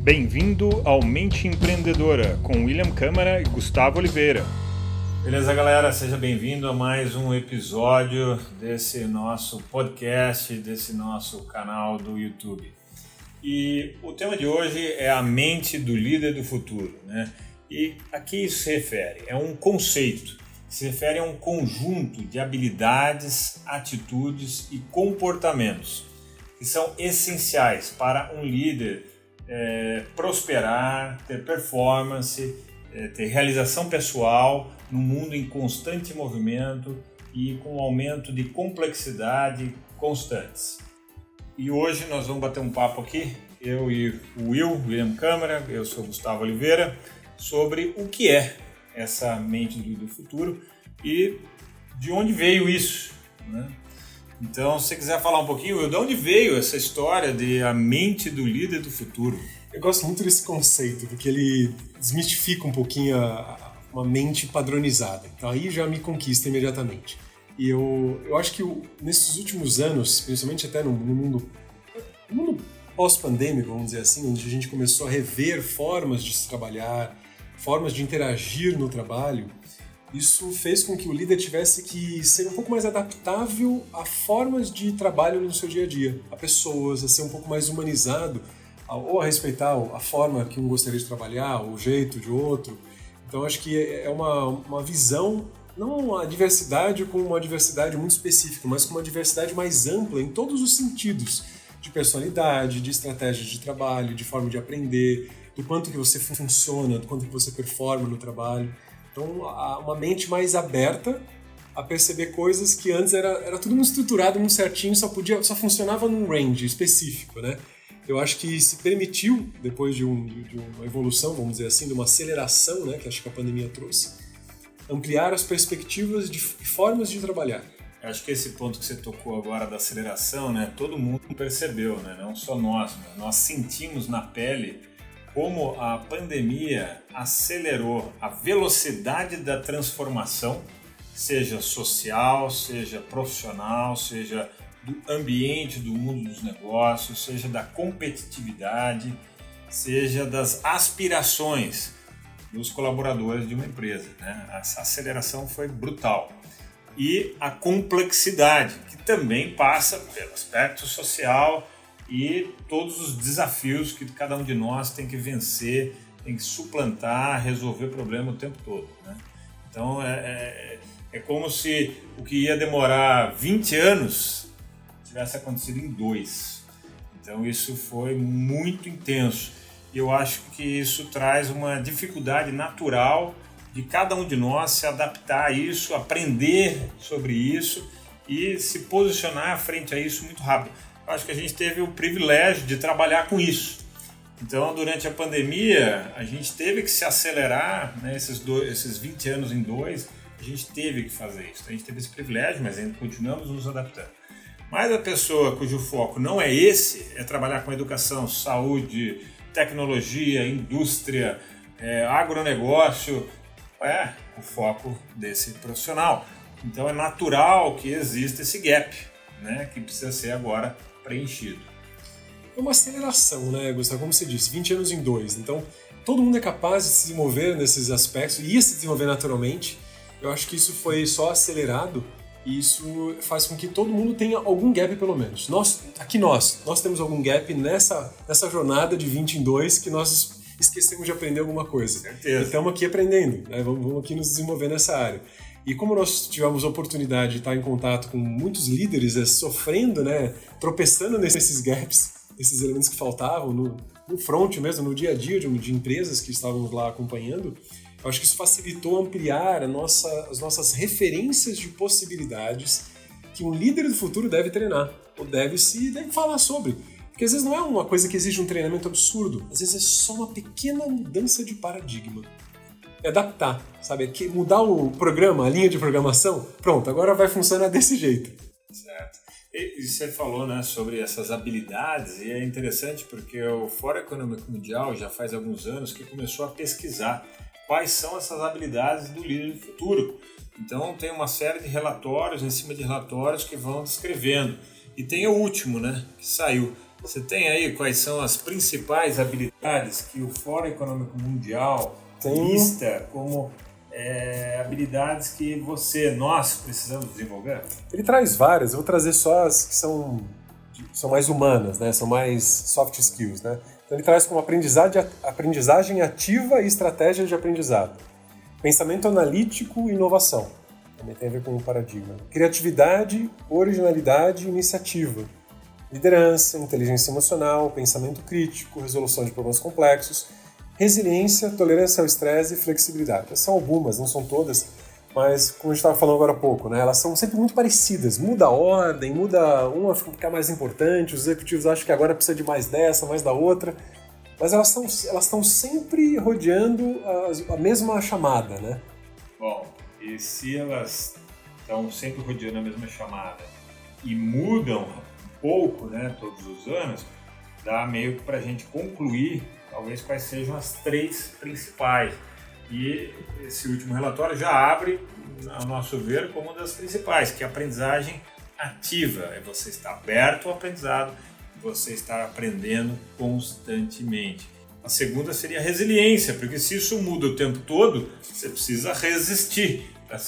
Bem-vindo ao Mente Empreendedora, com William Câmara e Gustavo Oliveira. Beleza, galera? Seja bem-vindo a mais um episódio desse nosso podcast, desse nosso canal do YouTube. E o tema de hoje é a mente do líder do futuro, né? E a que isso se refere? É um conceito, se refere a um conjunto de habilidades, atitudes e comportamentos que são essenciais para um líder prosperar, ter performance, ter realização pessoal num mundo em constante movimento e com um aumento de complexidade constantes. E hoje nós vamos bater um papo aqui, eu e o William Câmara, eu sou Gustavo Oliveira, sobre o que é essa mente do futuro e de onde veio isso, né? Então, se você quiser falar um pouquinho, Will, de onde veio essa história de a mente do líder do futuro? Eu gosto muito desse conceito, porque ele desmistifica um pouquinho uma mente padronizada. Então aí já me conquista imediatamente. E eu acho que nesses últimos anos, principalmente até no mundo pós-pandêmico, vamos dizer assim, onde a gente começou a rever formas de se trabalhar, formas de interagir no trabalho, isso fez com que o líder tivesse que ser um pouco mais adaptável a formas de trabalho no seu dia a dia, a pessoas, a ser um pouco mais humanizado, ou a respeitar a forma que um gostaria de trabalhar, o jeito de outro. Então acho que é uma visão, não a diversidade com uma diversidade muito específica, mas com uma diversidade mais ampla em todos os sentidos, de personalidade, de estratégias de trabalho, de forma de aprender, do quanto que você funciona, do quanto que você performa no trabalho. Então, uma mente mais aberta a perceber coisas que antes era tudo muito estruturado, muito certinho, só funcionava num range específico, né? Eu acho que se permitiu, depois de uma evolução, vamos dizer assim, de uma aceleração, né, que acho que a pandemia trouxe, ampliar as perspectivas de formas de trabalhar. Eu acho que esse ponto que você tocou agora da aceleração, né, todo mundo percebeu, né, não só nós, mas nós sentimos na pele como a pandemia acelerou a velocidade da transformação, seja social, seja profissional, seja do ambiente, do mundo dos negócios, seja da competitividade, seja das aspirações dos colaboradores de uma empresa, né? Essa aceleração foi brutal. E a complexidade, que também passa pelo aspecto social e todos os desafios que cada um de nós tem que vencer, tem que suplantar, resolver problema o tempo todo, né? Então é como se o que ia demorar 20 anos tivesse acontecido em 2. Então isso foi muito intenso. E eu acho que isso traz uma dificuldade natural de cada um de nós se adaptar a isso, aprender sobre isso e se posicionar frente a isso muito rápido. Eu acho que a gente teve o privilégio de trabalhar com isso. Então, durante a pandemia, a gente teve que se acelerar, né, esses 20 anos em 2, a gente teve que fazer isso. A gente teve esse privilégio, mas ainda continuamos nos adaptando. Mas a pessoa cujo foco não é esse, é trabalhar com educação, saúde, tecnologia, indústria, agronegócio, é o foco desse profissional. Então, é natural que exista esse gap, né, que precisa ser agora preenchido. É uma aceleração, né, Gustavo? Como você disse, 20 anos em 2. Então, todo mundo é capaz de se desenvolver nesses aspectos, ia se desenvolver naturalmente. Eu acho que isso foi só acelerado e isso faz com que todo mundo tenha algum gap, pelo menos. Nós temos algum gap nessa jornada de 20 em 2 que nós esquecemos de aprender alguma coisa. Certeza. E estamos aqui aprendendo, né? Vamos aqui nos desenvolver nessa área. E como nós tivemos a oportunidade de estar em contato com muitos líderes sofrendo, né, tropeçando nesses gaps, esses elementos que faltavam no front mesmo, no dia a dia de empresas que estávamos lá acompanhando, eu acho que isso facilitou ampliar as nossas referências de possibilidades que um líder do futuro deve treinar, ou deve falar sobre. Porque às vezes não é uma coisa que exige um treinamento absurdo, às vezes é só uma pequena mudança de paradigma. É adaptar, sabe? É mudar o programa, a linha de programação, pronto, agora vai funcionar desse jeito. Certo. E você falou, né, sobre essas habilidades, e é interessante porque o Fórum Econômico Mundial já faz alguns anos que começou a pesquisar quais são essas habilidades do líder do futuro. Então tem uma série de relatórios, em cima de relatórios que vão descrevendo. E tem o último, né, que saiu, Você tem aí quais são as principais habilidades que o Fórum Econômico Mundial lista como habilidades que nós precisamos desenvolver? Ele traz várias, eu vou trazer só as que são mais humanas, né? São mais soft skills, né? Então ele traz como aprendizagem ativa e estratégia de aprendizado. Pensamento analítico e inovação. Também tem a ver com o paradigma. Criatividade, originalidade e iniciativa. Liderança, inteligência emocional, pensamento crítico, resolução de problemas complexos, resiliência, tolerância ao estresse e flexibilidade. Essas são algumas, não são todas, mas como a gente estava falando agora há pouco, né, elas são sempre muito parecidas. Muda a ordem, muda uma fica mais importante, os executivos acham que agora precisa de mais dessa, mais da outra, mas elas estão sempre rodeando a mesma chamada, né? Bom, e se elas estão sempre rodeando a mesma chamada e mudam pouco, né, todos os anos, dá meio que para a gente concluir talvez quais sejam as 3 principais. E esse último relatório já abre, ao nosso ver, como uma das principais, que é a aprendizagem ativa. É você estar aberto ao aprendizado, você estar aprendendo constantemente. A segunda seria a resiliência, porque se isso muda o tempo todo, você precisa resistir para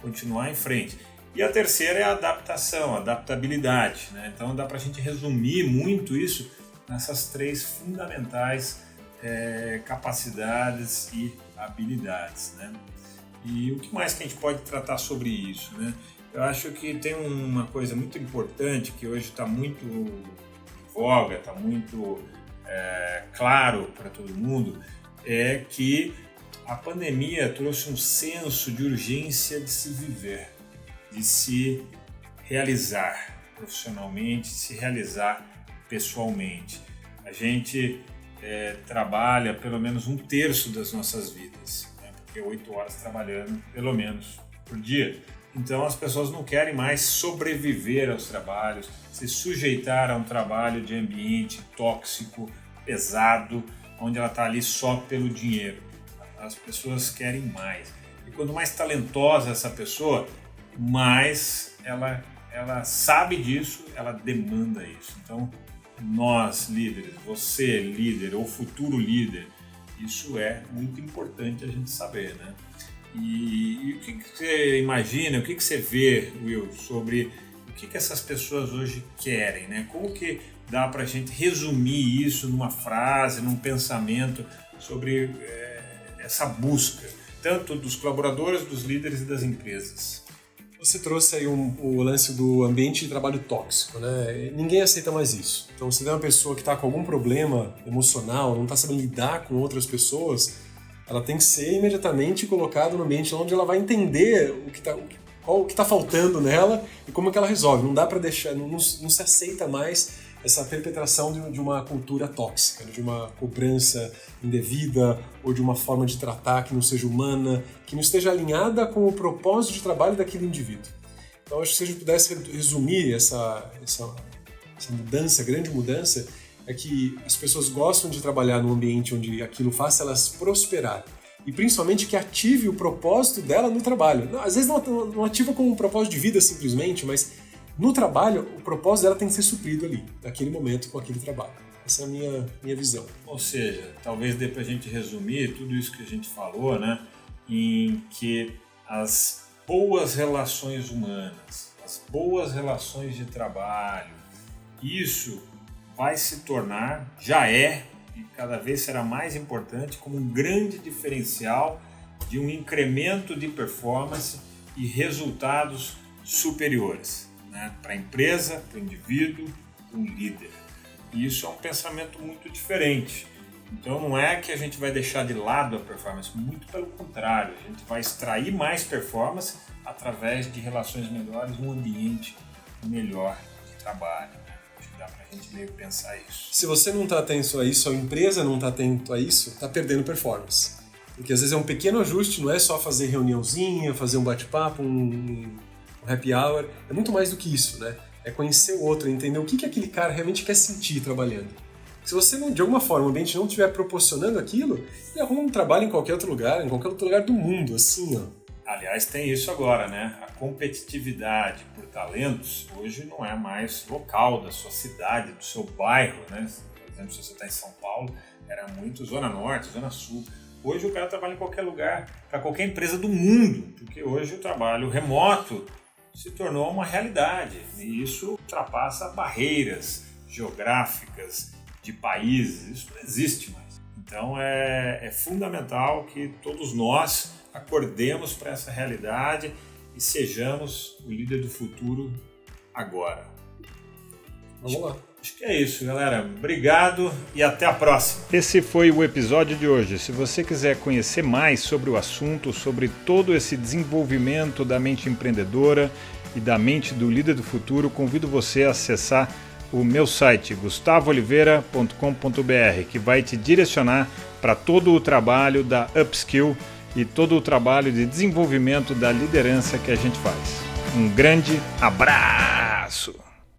continuar em frente. E a terceira é a adaptação, a adaptabilidade, né? Então dá para a gente resumir muito isso nessas 3 fundamentais capacidades e habilidades, né? E o que mais que a gente pode tratar sobre isso, né? Eu acho que tem uma coisa muito importante que hoje está muito em voga, está muito claro para todo mundo, é que a pandemia trouxe um senso de urgência de se viver, de se realizar profissionalmente, se realizar pessoalmente. A gente trabalha pelo menos 1/3 das nossas vidas, né? Porque 8 horas trabalhando pelo menos por dia. Então as pessoas não querem mais sobreviver aos trabalhos, se sujeitar a um trabalho de ambiente tóxico, pesado, onde ela está ali só pelo dinheiro. As pessoas querem mais. E quanto mais talentosa essa pessoa, mais ela sabe disso, ela demanda isso. Então, nós líderes, você líder ou futuro líder, isso é muito importante a gente saber, né? E o que você imagina, o que você vê, Will, sobre o que essas pessoas hoje querem, né? Como que dá para a gente resumir isso numa frase, num pensamento sobre essa busca, tanto dos colaboradores, dos líderes e das empresas? Você trouxe aí o lance do ambiente de trabalho tóxico, né? Ninguém aceita mais isso. Então, se tem uma pessoa que está com algum problema emocional, não está sabendo lidar com outras pessoas, ela tem que ser imediatamente colocada no ambiente onde ela vai entender o que está faltando nela e como é que ela resolve. Não dá para deixar, não se aceita mais essa perpetração de uma cultura tóxica, de uma cobrança indevida ou de uma forma de tratar que não seja humana, que não esteja alinhada com o propósito de trabalho daquele indivíduo. Então, acho que se a gente pudesse resumir essa mudança, grande mudança, é que as pessoas gostam de trabalhar num ambiente onde aquilo faça elas prosperar e principalmente que ative o propósito dela no trabalho. Às vezes não ativa como um propósito de vida simplesmente, mas no trabalho, o propósito dela tem que ser suprido ali, naquele momento, com aquele trabalho. Essa é a minha visão. Ou seja, talvez dê para a gente resumir tudo isso que a gente falou, né, em que as boas relações humanas, as boas relações de trabalho, isso vai se tornar, já é, e cada vez será mais importante, como um grande diferencial de um incremento de performance e resultados superiores, né, para a empresa, para o indivíduo, para o líder. E isso é um pensamento muito diferente. Então não é que a gente vai deixar de lado a performance, muito pelo contrário, a gente vai extrair mais performance através de relações melhores, um ambiente melhor de trabalho. Acho que dá para a gente meio pensar isso. Se você não está atento a isso, a empresa não está atento a isso, está perdendo performance. Porque às vezes é um pequeno ajuste, não é só fazer reuniãozinha, fazer um bate-papo, um happy hour, é muito mais do que isso, né? É conhecer o outro, entender o que aquele cara realmente quer sentir trabalhando. Se você, de alguma forma, o ambiente não estiver proporcionando aquilo, ele arruma um trabalho em qualquer outro lugar do mundo, assim, ó. Aliás, tem isso agora, né? A competitividade por talentos hoje não é mais local da sua cidade, do seu bairro, né? Por exemplo, se você está em São Paulo, era muito Zona Norte, Zona Sul. Hoje o cara trabalha em qualquer lugar, para qualquer empresa do mundo, porque hoje o trabalho remoto se tornou uma realidade e isso ultrapassa barreiras geográficas de países, isso não existe mais. Então é fundamental que todos nós acordemos para essa realidade e sejamos o líder do futuro agora. Vamos lá. Acho que é isso, galera. Obrigado e até a próxima. Esse foi o episódio de hoje. Se você quiser conhecer mais sobre o assunto, sobre todo esse desenvolvimento da mente empreendedora e da mente do líder do futuro, convido você a acessar o meu site gustavooliveira.com.br, que vai te direcionar para todo o trabalho da Upskill e todo o trabalho de desenvolvimento da liderança que a gente faz. Um grande abraço!